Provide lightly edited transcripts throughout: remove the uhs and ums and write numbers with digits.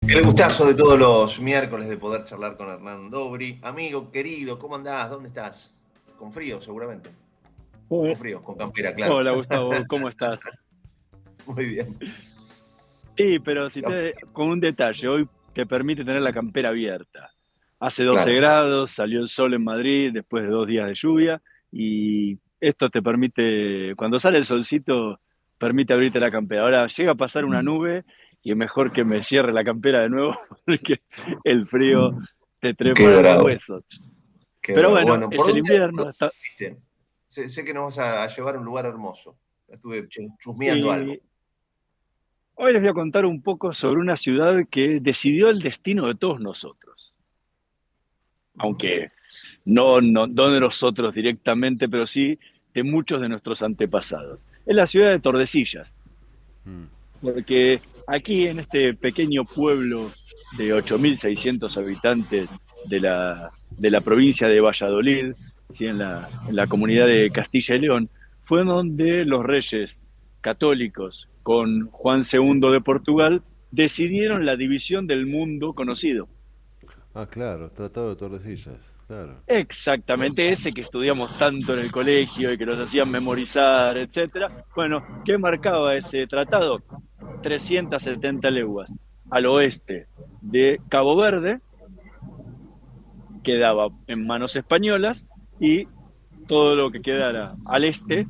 El gustazo de todos los miércoles de poder charlar con Hernán Dobri. Amigo, querido, ¿cómo andás? ¿Dónde estás? Con frío, seguramente. Con Hola, frío, con campera, claro. hola, Gustavo, ¿cómo estás? Muy bien. Sí, pero si te, con un detalle, hoy te permite tener la campera abierta. Hace 12 Claro. grados, salió el sol en Madrid después de 2 días de lluvia y esto te permite, cuando sale el solcito, permite abrirte la campera. Ahora llega a pasar una nube y es mejor que me cierre la campera de nuevo porque el frío te Qué trepa en los bravo, huesos. qué Pero bravo. bueno, Bueno, es el por invierno. dónde fuiste? Sé que nos vas a llevar a un lugar hermoso. Estuve chusmeando algo. Y hoy les voy a contar un poco sobre una ciudad que decidió el destino de todos nosotros, aunque no de nosotros directamente, pero sí de muchos de nuestros antepasados. Es la ciudad de Tordesillas, Mm. porque aquí en este pequeño pueblo de 8.600 habitantes de la provincia de Valladolid, ¿sí? en la comunidad de Castilla y León, fue donde los reyes católicos con Juan II de Portugal decidieron la división del mundo conocido. Ah, claro, Tratado de Tordesillas, claro. Exactamente ese que estudiamos tanto en el colegio y que nos hacían memorizar, etcétera. Bueno, ¿qué marcaba ese tratado? 370 leguas al oeste de Cabo Verde, quedaba en manos españolas, y todo lo que quedara al este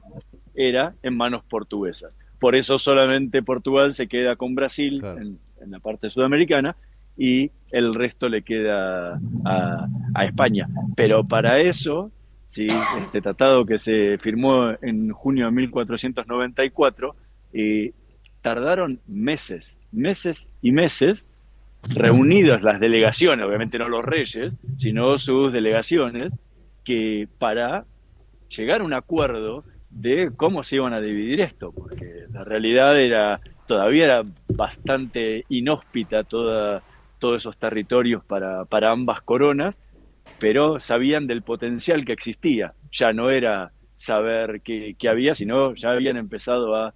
era en manos portuguesas. Por eso solamente Portugal se queda con Brasil Claro. en la parte sudamericana y el resto le queda a España. Pero para eso, sí, este tratado que se firmó en junio de 1494, eh, tardaron meses, meses y meses, reunidas las delegaciones, obviamente no los reyes, sino sus delegaciones, que para llegar a un acuerdo de cómo se iban a dividir esto, porque la realidad todavía era bastante inhóspita todos esos territorios para ambas coronas, pero sabían del potencial que existía. Ya no era saber qué había, sino ya habían empezado a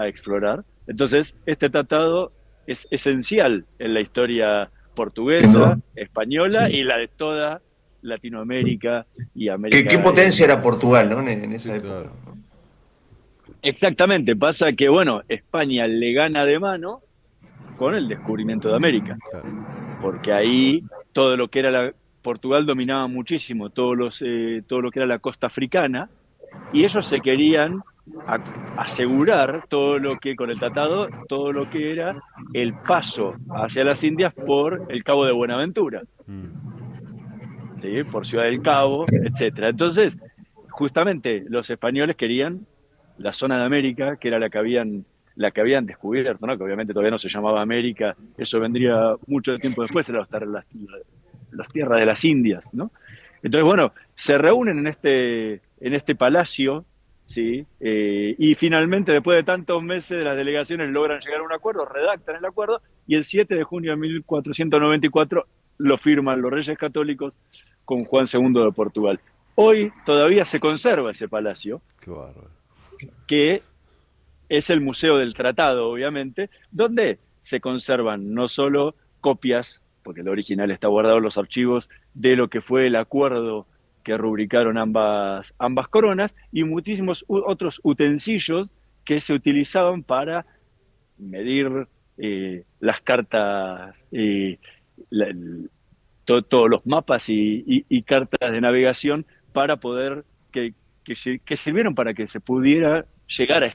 explorar. Entonces, este tratado es esencial en la historia Sin duda. portuguesa, española Sí. y la de toda Latinoamérica y ¿Qué América. potencia era Portugal, ¿no? En Sí, esa época. claro. Exactamente, pasa que, bueno, España le gana de mano con el descubrimiento de América, Claro. porque ahí todo lo que era Portugal dominaba muchísimo todo lo que era la costa africana, y ellos se querían a- asegurar todo lo que, con el tratado, todo lo que era el paso hacia las Indias por el Cabo de Buenaventura, Mm. ¿sí? Por Ciudad del Cabo, etcétera. Entonces, justamente los españoles querían la zona de América, que era la que habían descubierto, ¿no? Que obviamente todavía no se llamaba América, eso vendría mucho tiempo después, eran las tierras de las Indias, ¿no? Entonces, bueno, se reúnen en este palacio, ¿sí? Y finalmente, después de tantos meses, las delegaciones logran llegar a un acuerdo, redactan el acuerdo, y el 7 de junio de 1494 lo firman los Reyes Católicos con Juan II de Portugal. Hoy todavía se conserva ese palacio, Qué bárbaro. que es el Museo del Tratado, obviamente, donde se conservan no solo copias, porque el original está guardado en los archivos, de lo que fue el acuerdo que rubricaron ambas coronas, y muchísimos otros utensilios que se utilizaban para medir las cartas, todos los mapas y cartas de navegación para poder que sirvieron para que se pudiera llegar a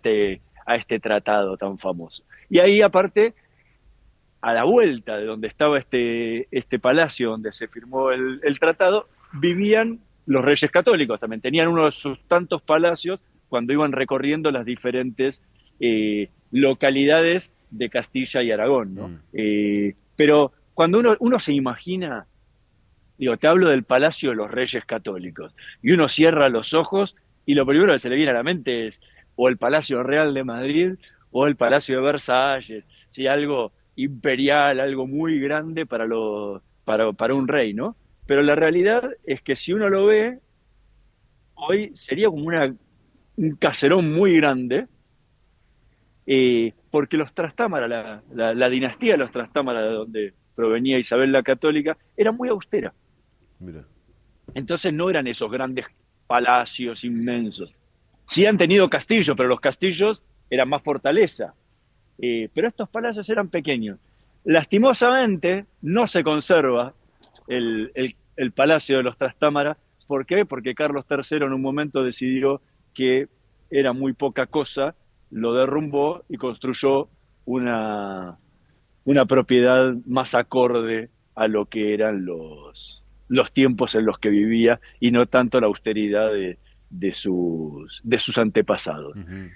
este tratado tan famoso. Y ahí, aparte, a la vuelta de donde estaba este palacio donde se firmó el tratado, vivían los reyes católicos. También tenían uno de sus tantos palacios cuando iban recorriendo las diferentes localidades de Castilla y Aragón, ¿no? Mm. Pero cuando uno se imagina, digo, te hablo del Palacio de los Reyes Católicos, y uno cierra los ojos y lo primero que se le viene a la mente es o el Palacio Real de Madrid o el Palacio de Versalles, ¿sí? Algo imperial, algo muy grande para un rey, ¿no? Pero la realidad es que si uno lo ve, hoy sería como un caserón muy grande, porque los Trastámara, la dinastía de los Trastámara, de donde provenía Isabel la Católica, era muy austera. Mira. Entonces no eran esos grandes palacios inmensos. Sí han tenido castillos, pero los castillos eran más fortaleza. Pero estos palacios eran pequeños. Lastimosamente, no se conserva el Palacio de los Trastámara. ¿Por qué? Porque Carlos III en un momento decidió que era muy poca cosa, lo derrumbó y construyó una propiedad más acorde a lo que eran los tiempos en los que vivía y no tanto la austeridad de sus antepasados. Ujú.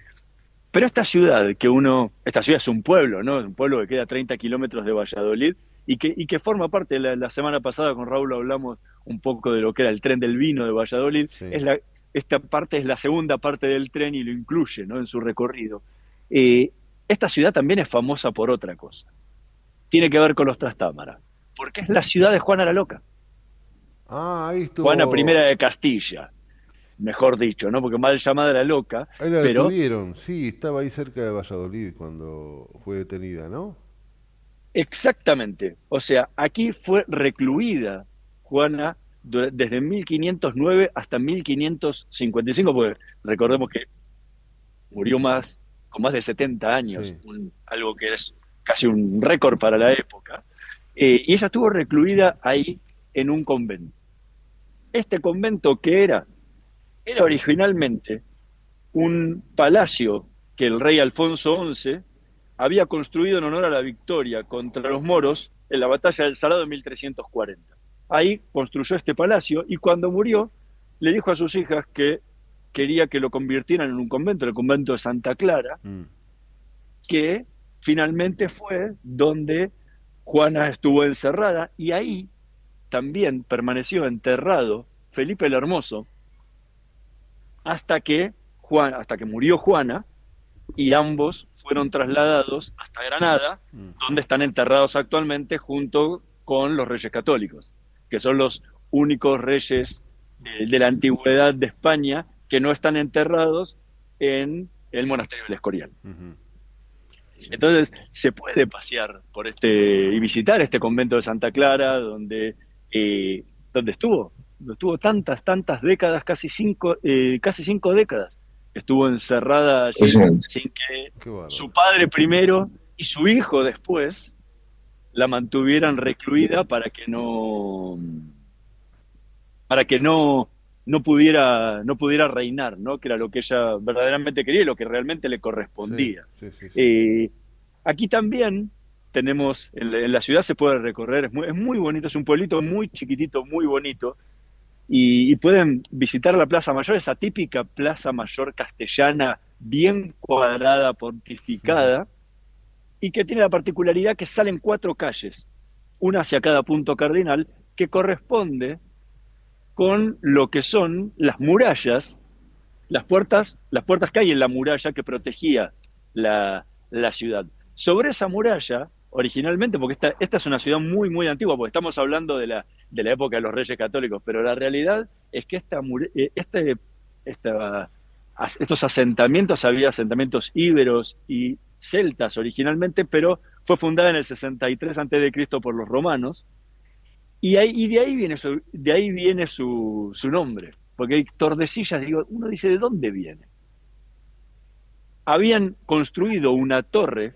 Pero esta ciudad es un pueblo, ¿no? Un pueblo que queda a 30 kilómetros de Valladolid y que forma parte, la semana pasada con Raúl hablamos un poco de lo que era el tren del vino de Valladolid. Sí. Esta parte es la segunda parte del tren y lo incluye, ¿no? En su recorrido. Eh, Esta ciudad también es famosa por otra cosa. Tiene que ver con los Trastámara, porque es la ciudad de Juana la Loca, Ah, ahí Juana estuvo. primera de Castilla, mejor dicho, ¿no? Porque mal llamada la Loca, Ahí la pero detuvieron. Sí, estaba ahí cerca de Valladolid cuando fue detenida, ¿no? exactamente. O sea, aquí fue recluida Juana desde 1509 hasta 1555, porque recordemos que murió con más de 70 años, Sí. algo que es casi un récord para la época. Y ella estuvo recluida ahí en un convento. Este convento que era originalmente un palacio que el rey Alfonso XI había construido en honor a la victoria contra los moros en la batalla del Salado de 1340. Ahí construyó este palacio y cuando murió le dijo a sus hijas que quería que lo convirtieran en un convento, el convento de Santa Clara, Mm. que finalmente fue donde Juana estuvo encerrada y ahí también permaneció enterrado Felipe el Hermoso hasta que murió Juana y ambos fueron trasladados hasta Granada, Mm. donde están enterrados actualmente junto con los reyes católicos, que son los únicos reyes de la antigüedad de España que no están enterrados en el monasterio del Escorial. Ujú. Entonces se puede pasear por y visitar este convento de Santa Clara, donde estuvo tantas décadas, casi 5 décadas. Estuvo encerrada allí Impresionante. sin que Qué bárbaro. su padre primero y su hijo después la mantuvieran recluida para que no pudiera reinar, ¿no? Que era lo que ella verdaderamente quería y lo que realmente le Sí, correspondía. sí, sí, sí. Eh, Aquí también tenemos, en la ciudad se puede recorrer, es muy bonito, es un pueblito muy chiquitito, muy bonito, y pueden visitar la Plaza Mayor, esa típica Plaza Mayor castellana, bien cuadrada, Ujú. pontificada, y que tiene la particularidad que salen 4 calles, una hacia cada punto cardinal, que corresponde con lo que son las murallas, las puertas que hay en la muralla que protegía la ciudad. Sobre esa muralla, originalmente, porque esta es una ciudad muy, muy antigua, porque estamos hablando de la época de los Reyes Católicos, pero la realidad es que esta- estos asentamientos, había asentamientos íberos y celtas originalmente, pero fue fundada en el 63 a.C. por los romanos, y de ahí viene su nombre, porque hay Tordesillas, digo, uno dice, ¿de dónde viene? Habían construido una torre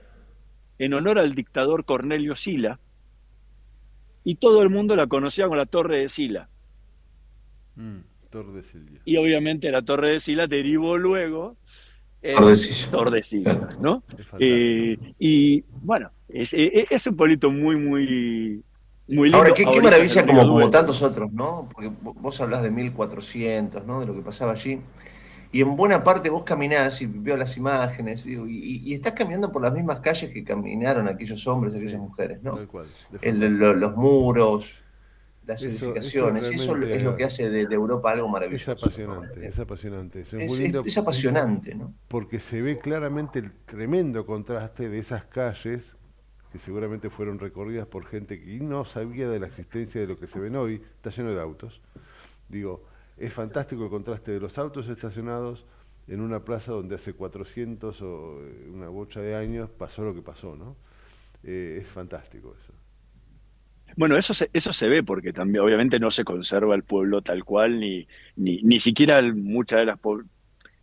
en honor al dictador Cornelio Sila y todo el mundo la conocía como la Torre de Sila. Mm. Tordesillas. Y obviamente la Torre de Sila derivó luego en Tordesillas. Claro. Tordesillas, ¿no? Es fantástico. Y bueno, es un pueblito muy, muy, muy Ahora, lindo a qué orillas del maravilla río como Duero, tantos ¿no? otros, ¿no? Porque vos hablás de 1400, ¿no? De lo que pasaba allí. Y en buena parte vos caminás y veo las imágenes, digo, y estás caminando por las mismas calles que caminaron aquellos hombres, aquellas Sí, mujeres, ¿no? tal cual. Es fantástico. Los muros, las Eso edificaciones, y eso es lo realmente que hace de Europa algo es maravilloso, ¿no? apasionante, es apasionante. Eso es muy lindo Es apasionante, ¿no? porque se ve claramente el tremendo contraste de esas calles que seguramente fueron recorridas por gente que no sabía de la existencia de lo que se ven hoy, está lleno de autos. Digo, es fantástico el contraste de los autos estacionados en una plaza donde hace 400 o una bocha de años pasó lo que pasó, ¿no? Es fantástico eso. Bueno, eso se ve porque también obviamente no se conserva el pueblo tal cual, ni siquiera muchas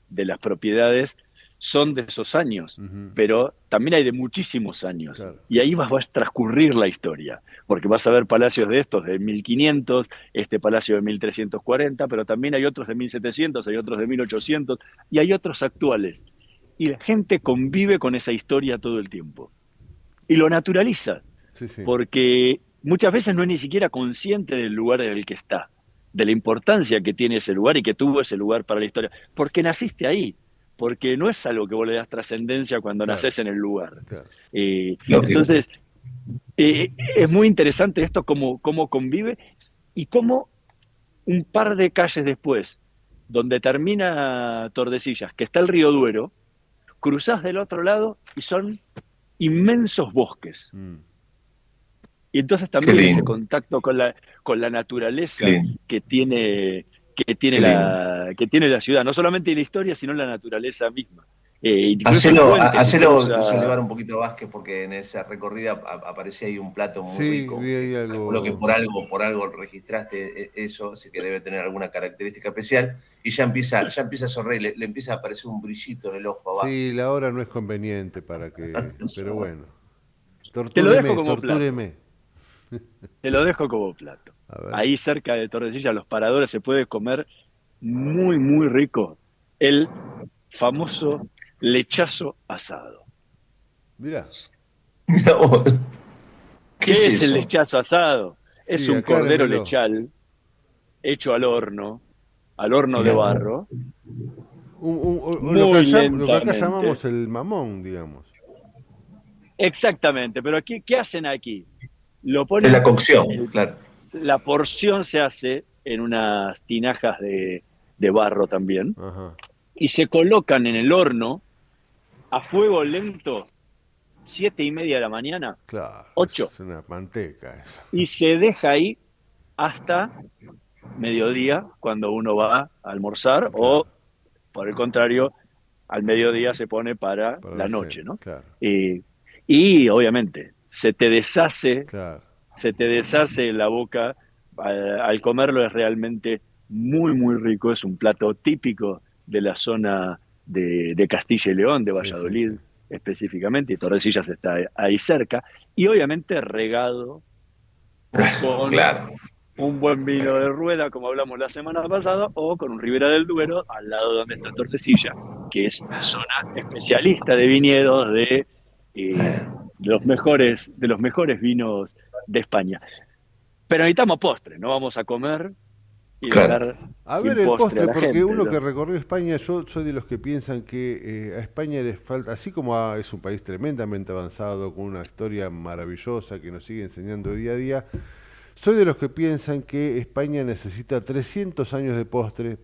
de las propiedades son de esos años, Ujú. pero también hay de muchísimos años. Claro, Y ahí va a transcurrir la historia, porque vas a ver palacios de estos de 1500, este palacio de 1340, pero también hay otros de 1700, hay otros de 1800 y hay otros actuales. Y la gente convive con esa historia todo el tiempo y lo naturaliza sí, sí, porque muchas veces no es ni siquiera consciente del lugar en el que está, de la importancia que tiene ese lugar y que tuvo ese lugar para la historia, porque naciste ahí, porque no es algo que vos le das trascendencia cuando claro, naces en el lugar. claro. Lógico. Entonces, es muy interesante esto, cómo convive y cómo un par de calles después, donde termina Tordesillas, que está el río Duero, cruzás del otro lado y son inmensos bosques. Mm. Y entonces Qué también ese lindo, contacto con la qué naturaleza lindo, que tiene, qué lindo. que tiene la ciudad, no solamente la historia, sino la naturaleza misma. Incluso el Hacelo, puente que hacelo llevar cruza. un poquito a Vázquez porque en esa recorrida aparecía ahí un plato muy Sí, rico vi que ahí calculo que algo. por algo registraste eso, así que debe tener alguna característica especial y ya empieza a sonreír, le empieza a aparecer un brillito en el ojo a Sí, la Vázquez. hora no es conveniente para que. Pero bueno. Te lo dejo Tortúreme, como plato, tortúreme. te lo dejo como plato. A ver. Ahí cerca de Tordesillas, los paradores, se puede comer muy, muy rico el famoso lechazo asado. Mirá. Mira vos, ¿qué es ¿Qué es el eso? lechazo asado? Es Sí, un cordero aclárenmelo. lechal hecho al horno de Mira vos. barro, O muy lo que acá lentamente. llamamos el mamón, digamos. Exactamente, pero ¿qué hacen aquí? Lo Es la ponen, cocción, el- claro. la porción se hace en unas tinajas de barro también Ajá. y se colocan en el horno a fuego lento, 7:30 de la mañana, Claro, 8, es una manteca eso. y se deja ahí hasta mediodía cuando uno va a almorzar Claro, o, por el contrario, al mediodía se pone para para la la noche, cena, ¿no? claro, Eh, y obviamente claro. se te deshace en la boca al comerlo, es realmente muy, muy rico, es un plato típico de la zona de Castilla y León, de Sí, sí, sí. Valladolid específicamente, y Tordesillas está ahí cerca, y obviamente regado con Claro. un buen vino de rueda, como hablamos la semana pasada, o con un Ribera del Duero, al lado donde está Tordesillas, que es zona especialista de viñedos de los mejores vinos de España. Pero necesitamos postre, no vamos a comer y Claro. dejar A ver sin el postre a postre, la porque gente, uno que ¿no? recorrió España, yo soy de los que piensan que a España les falta, así como es un país tremendamente avanzado, con una historia maravillosa que nos sigue enseñando día a día, soy de los que piensan que España necesita 300 años de postre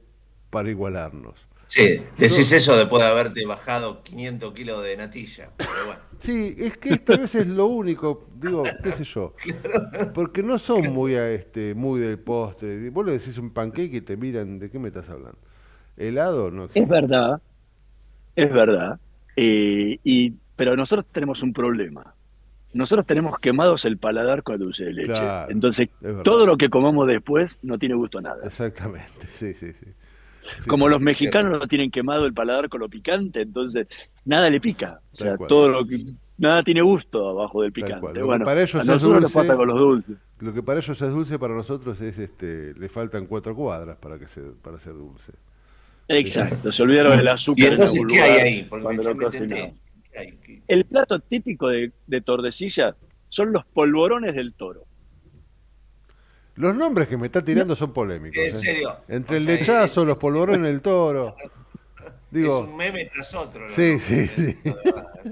para igualarnos. Sí, decís Yo, eso después de haberte bajado 500 kilos de natilla, pero bueno. sí, es que tal vez es lo único, digo, qué sé yo, porque no son muy muy del postre. Vos le decís un pancake y te miran, ¿de qué me estás hablando? Helado no Es existe. verdad, es verdad. Pero nosotros tenemos un problema. Nosotros tenemos quemados el paladar con el dulce de leche. Claro, Entonces, es verdad. todo lo que comamos después no tiene gusto a nada. Exactamente, sí, sí, sí. Sí, Como sí, los Es cierto. mexicanos no tienen quemado el paladar con lo picante, entonces nada le pica. O tal sea, cual, nada tiene gusto abajo del tal cual. picante. Lo que Bueno, para a ellos es nosotros nos pasa dulce, con los dulces. lo que para ellos es dulce, para nosotros es le faltan 4 cuadras para ser dulce. Sí, sí. Exacto, se olvidaron del Y azúcar en entonces, algún ¿qué hay lugar ahí? Porque cuando ya lo me cocinamos. tenté. ¿Qué hay? El plato típico de Tordesillas son los polvorones del toro. Los nombres que me está No, tirando son polémicos, En ¿eh? serio, Entre o el sea, lechazo, los polvorones del toro. es un Digo, meme tras otro los sí, nombres, sí, sí. esto de verdad.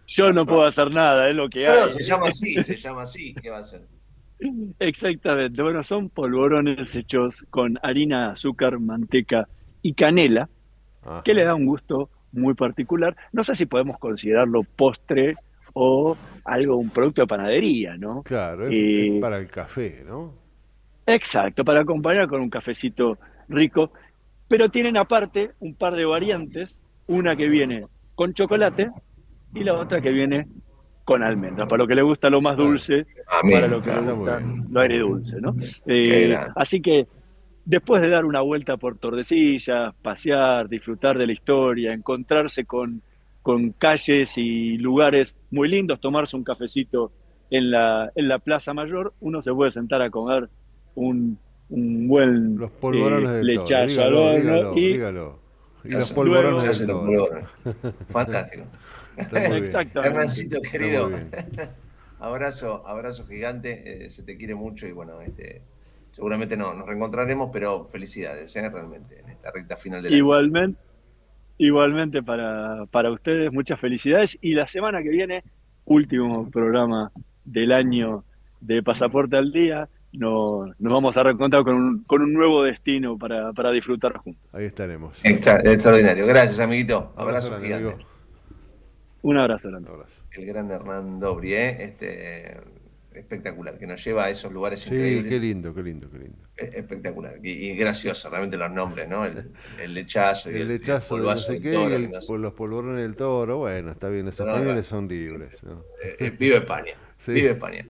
yo no puedo hacer nada, es lo que No, no, hay. se llama así, ¿qué va a ser? Exactamente. Bueno, son polvorones hechos con harina, azúcar, manteca y canela, que le Ajá. da un gusto muy particular. No sé si podemos considerarlo postre o algo, un producto de panadería, ¿no? Claro, es para el café, ¿no? Exacto, para acompañar con un cafecito rico. pero tienen aparte un par de variantes, una que viene con chocolate y la otra que viene con almendras, para lo que le gusta lo más Claro, dulce, A para mí, lo que le está claro. muy gusta bien, lo está muy bien. agridulce, ¿no? Qué grande. Así que después de dar una vuelta por Tordesillas, pasear, disfrutar de la historia, encontrarse con calles y lugares muy lindos, tomarse un cafecito en la Plaza Mayor, uno se puede sentar a comer un buen Los polvorones del toro, lechazo al dígalo, horno dígalo, y dígalo. Y los Chazo, polvorones luego, del chazo los toro. polvorones. Fantástico. Está muy bien, exactamente, Hernancito, está muy querido, bien. abrazo, abrazo gigante, se te quiere mucho y bueno, seguramente no, nos reencontraremos, pero felicidades, realmente, en esta recta final del año. igualmente, igualmente para ustedes, muchas felicidades y la semana que viene, último programa del año de Pasaporte al Día. Nos vamos a reencontrar con un nuevo destino para disfrutar juntos. Ahí estaremos. Extraordinario. Gracias, amiguito. Abrazo Abrazo grande, gigante. amigo. Un abrazo grande. Abrazo. El gran Hernán Dobri, espectacular, que nos lleva a esos lugares Sí, qué increíbles. lindo, qué lindo, qué lindo. Espectacular. Y gracioso, realmente los nombres, ¿no? El lechazo y El el lechazo de no polvazo sé del qué y toro, que no sé. los polvorones del toro. Bueno, está bien, los No, no, españoles son libres, ¿no? vive España. Sí. Vive España.